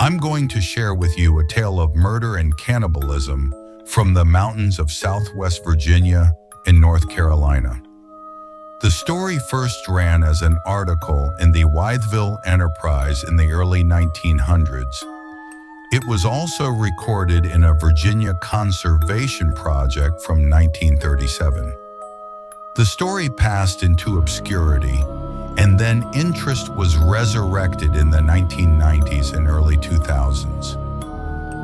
I'm going to share with you a tale of murder and cannibalism from the mountains of Southwest Virginia and North Carolina. The story first ran as an article in the Wytheville Enterprise in the early 1900s. It was also recorded in a Virginia conservation project from 1937. The story passed into obscurity, and then interest was resurrected in the 1990s and early 2000s.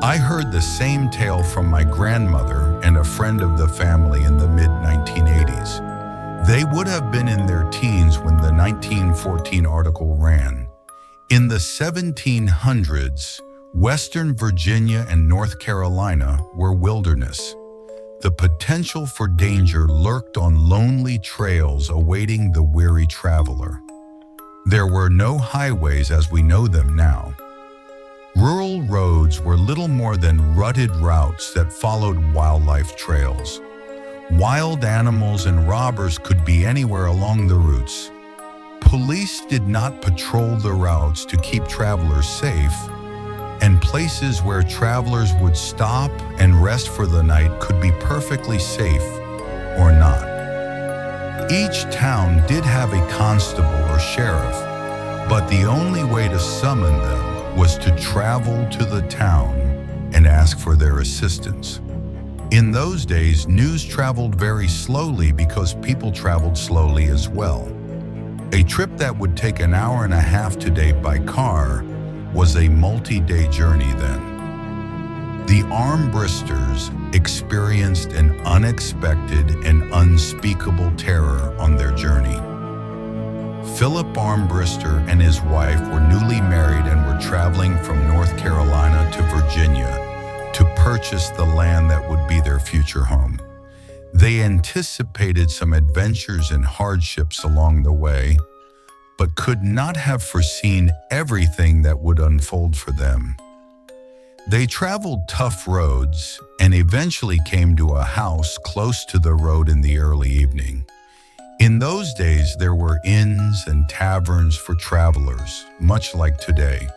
I heard the same tale from my grandmother and a friend of the family in the mid-1980s. They would have been in their teens when the 1914 article ran. In the 1700s, Western Virginia and North Carolina were wilderness. The potential for danger lurked on lonely trails awaiting the weary traveler. There were no highways as we know them now. Rural roads were little more than rutted routes that followed wildlife trails. Wild animals and robbers could be anywhere along the routes. Police did not patrol the routes to keep travelers safe, and places where travelers would stop and rest for the night could be perfectly safe or not. Each town did have a constable or sheriff, but the only way to summon them was to travel to the town and ask for their assistance. In those days, news traveled very slowly because people traveled slowly as well. A trip that would take an hour and a half today by car was a multi-day journey then. The Armbristers experienced an unexpected and unspeakable terror on their journey. Philip Armbrister and his wife were newly married and were traveling from North Carolina to Virginia to purchase the land that would be their future home. They anticipated some adventures and hardships along the way, but could not have foreseen everything that would unfold for them. They traveled tough roads and eventually came to a house close to the road in the early evening. In those days, there were inns and taverns for travelers, much like today.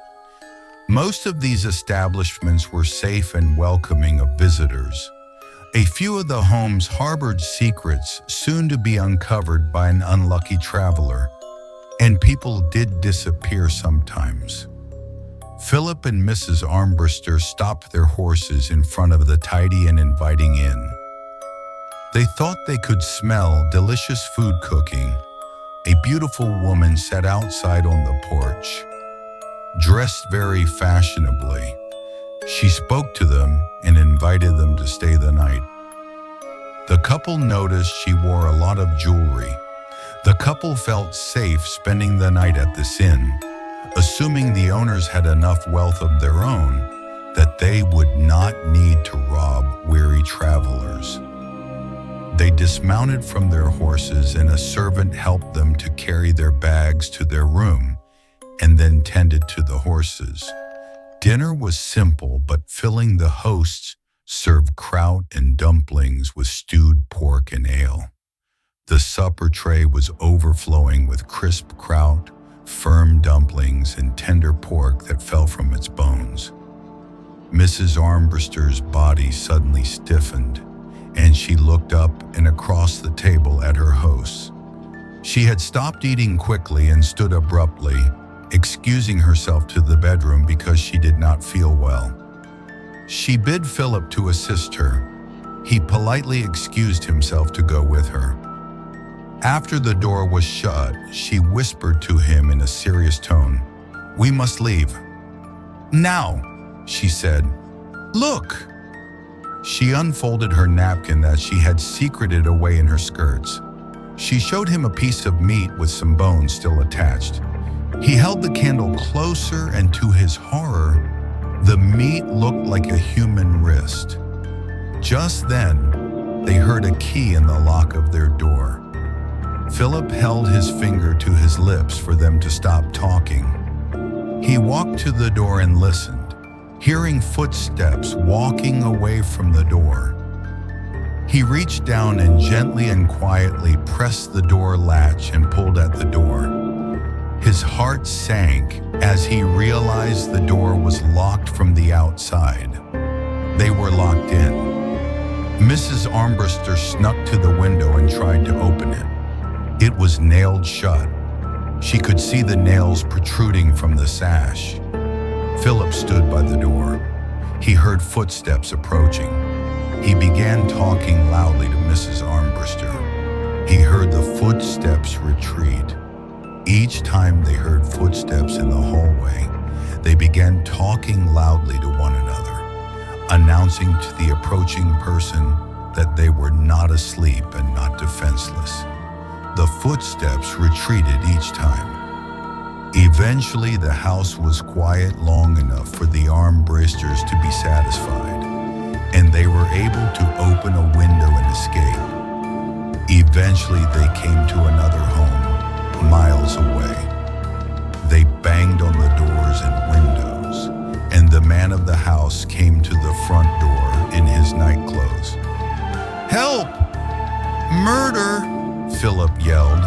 Most of these establishments were safe and welcoming of visitors. A few of the homes harbored secrets soon to be uncovered by an unlucky traveler, and people did disappear sometimes. Philip and Mrs. Armbrister stopped their horses in front of the tidy and inviting inn. They thought they could smell delicious food cooking. A beautiful woman sat outside on the porch, dressed very fashionably. She spoke to them and invited them to stay the night. The couple noticed she wore a lot of jewelry. The couple felt safe spending the night at this inn, assuming the owners had enough wealth of their own that they would not need to rob weary travelers. They dismounted from their horses and a servant helped them to carry their bags to their room and then tended to the horses. Dinner was simple, but filling the hosts served kraut and dumplings with stewed pork and ale. The supper tray was overflowing with crisp kraut, firm dumplings, and tender pork that fell from its bones. Mrs. Armbrister's body suddenly stiffened, and she looked up and across the table at her hosts. She had stopped eating quickly and stood abruptly, excusing herself to the bedroom because she did not feel well. She bid Philip to assist her. He politely excused himself to go with her. After the door was shut, she whispered to him in a serious tone, "We must leave." "Now," she said. "Look." She unfolded her napkin that she had secreted away in her skirts. She showed him a piece of meat with some bones still attached. He held the candle closer, and to his horror, the meat looked like a human wrist. Just then, they heard a key in the lock of their door. Philip held his finger to his lips for them to stop talking. He walked to the door and listened, hearing footsteps walking away from the door. He reached down and gently and quietly pressed the door latch and pulled at the door. His heart sank as he realized the door was locked from the outside. They were locked in. Mrs. Armbrister snuck to the window and tried to open it. It was nailed shut. She could see the nails protruding from the sash. Philip stood by the door. He heard footsteps approaching. He began talking loudly to Mrs. Armbrister. He heard the footsteps retreat. Each time they heard footsteps in the hallway, they began talking loudly to one another, announcing to the approaching person that they were not asleep and not defenseless. The footsteps retreated each time. Eventually, the house was quiet long enough for the Armbristers to be satisfied, and they were able to open a window and escape. Eventually, they came to another home, miles away. They banged on the doors and windows, and the man of the house came to the front door in his nightclothes. "Help! Murder!" Philip yelled.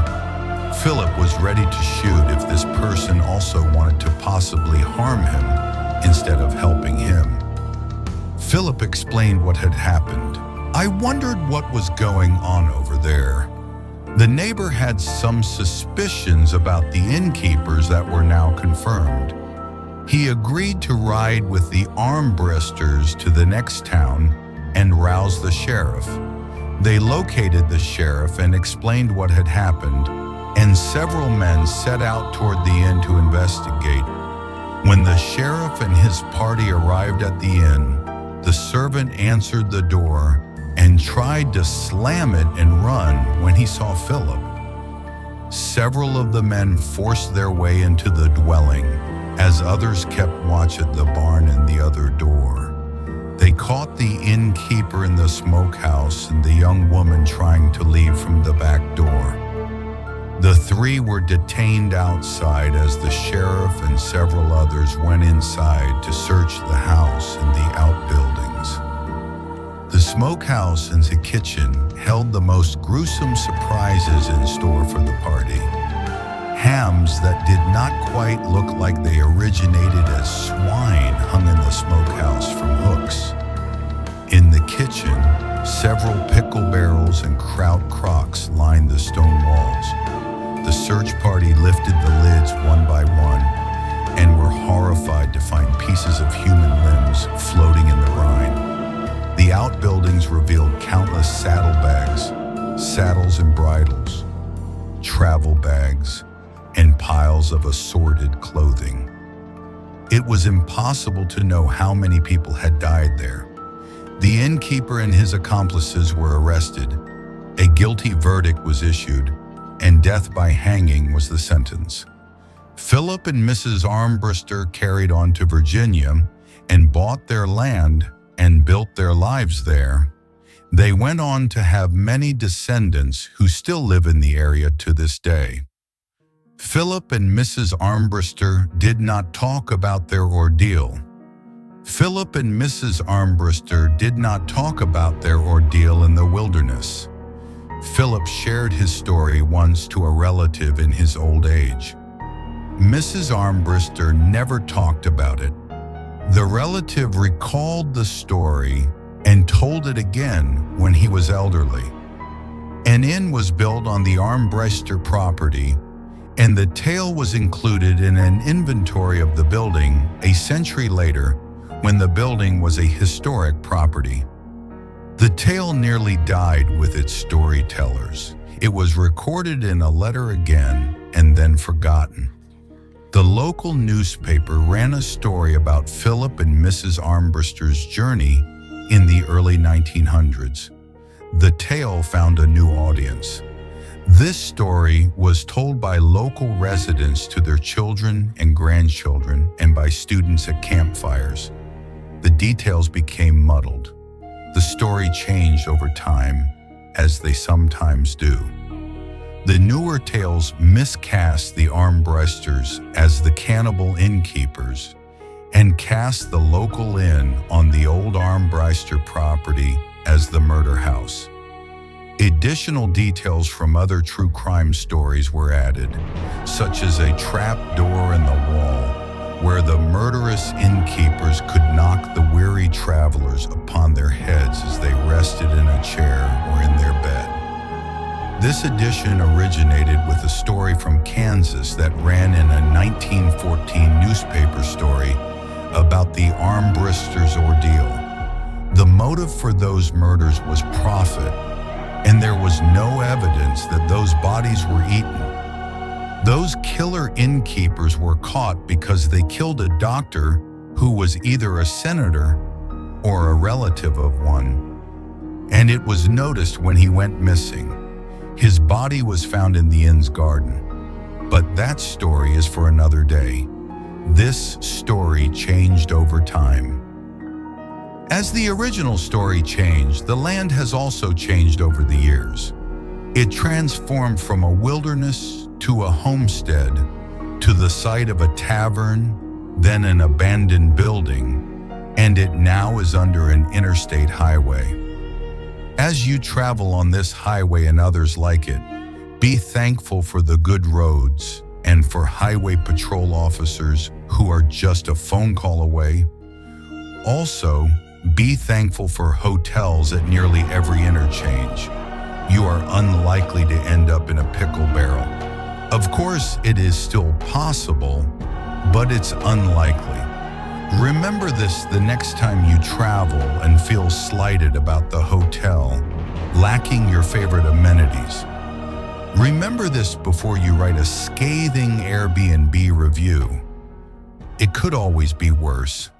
Philip was ready to shoot if this person also wanted to possibly harm him instead of helping him. Philip explained what had happened. "I wondered what was going on over there." The neighbor had some suspicions about the innkeepers that were now confirmed. He agreed to ride with the Armbristers to the next town and rouse the sheriff. They located the sheriff and explained what had happened, and several men set out toward the inn to investigate. When the sheriff and his party arrived at the inn, the servant answered the door and tried to slam it and run when he saw Philip. Several of the men forced their way into the dwelling, as others kept watch at the barn and the other door. They caught the innkeeper in the smokehouse and the young woman trying to leave from the back door. The three were detained outside as the sheriff and several others went inside to search the house and the outbuildings. The smokehouse and the kitchen held the most gruesome surprises in store for the party. Hams that did not quite look like they originated as swine hung in the smokehouse from hooks. In the kitchen, several pickle barrels and kraut crocks lined the stone walls. The search party lifted the lids one by one and were horrified to find pieces of human limbs floating in the brine. The outbuildings revealed countless saddlebags, saddles and bridles, travel bags, and piles of assorted clothing. It was impossible to know how many people had died there. The innkeeper and his accomplices were arrested. A guilty verdict was issued, and death by hanging was the sentence. Philip and Mrs. Armbrister carried on to Virginia and bought their land and built their lives there. They went on to have many descendants who still live in the area to this day. Philip and Mrs. Armbrister did not talk about their ordeal. Philip and Mrs. Armbrister did not talk about their ordeal in the wilderness. Philip shared his story once to a relative in his old age. Mrs. Armbrister never talked about it. The relative recalled the story and told it again when he was elderly. An inn was built on the Armbrister property, and the tale was included in an inventory of the building a century later when the building was a historic property. The tale nearly died with its storytellers. It was recorded in a letter again and then forgotten. The local newspaper ran a story about Philip and Mrs. Armbrister's journey in the early 1900s. The tale found a new audience. This story was told by local residents to their children and grandchildren and by students at campfires. The details became muddled. The story changed over time, as they sometimes do. The newer tales miscast the Armbristers as the cannibal innkeepers and cast the local inn on the old Armbrister property as the murder house. Additional details from other true crime stories were added, such as a trap door in the wall where the murderous innkeepers could knock the weary travelers upon their heads as they rested in a chair or in their bed. This addition originated with a story from Kansas that ran in a 1914 newspaper story about the Armbristers ordeal. The motive for those murders was profit, and there was no evidence that those bodies were eaten. Those killer innkeepers were caught because they killed a doctor who was either a senator or a relative of one, and it was noticed when he went missing. His body was found in the inn's garden. But that story is for another day. This story changed over time. As the original story changed, the land has also changed over the years. It transformed from a wilderness to a homestead, to the site of a tavern, then an abandoned building, and it now is under an interstate highway. As you travel on this highway and others like it, be thankful for the good roads and for highway patrol officers who are just a phone call away. Also, be thankful for hotels at nearly every interchange. You are unlikely to end up in a pickle barrel. Of course, it is still possible, but it's unlikely. Remember this the next time you travel and feel slighted about the hotel lacking your favorite amenities. Remember this before you write a scathing Airbnb review. It could always be worse.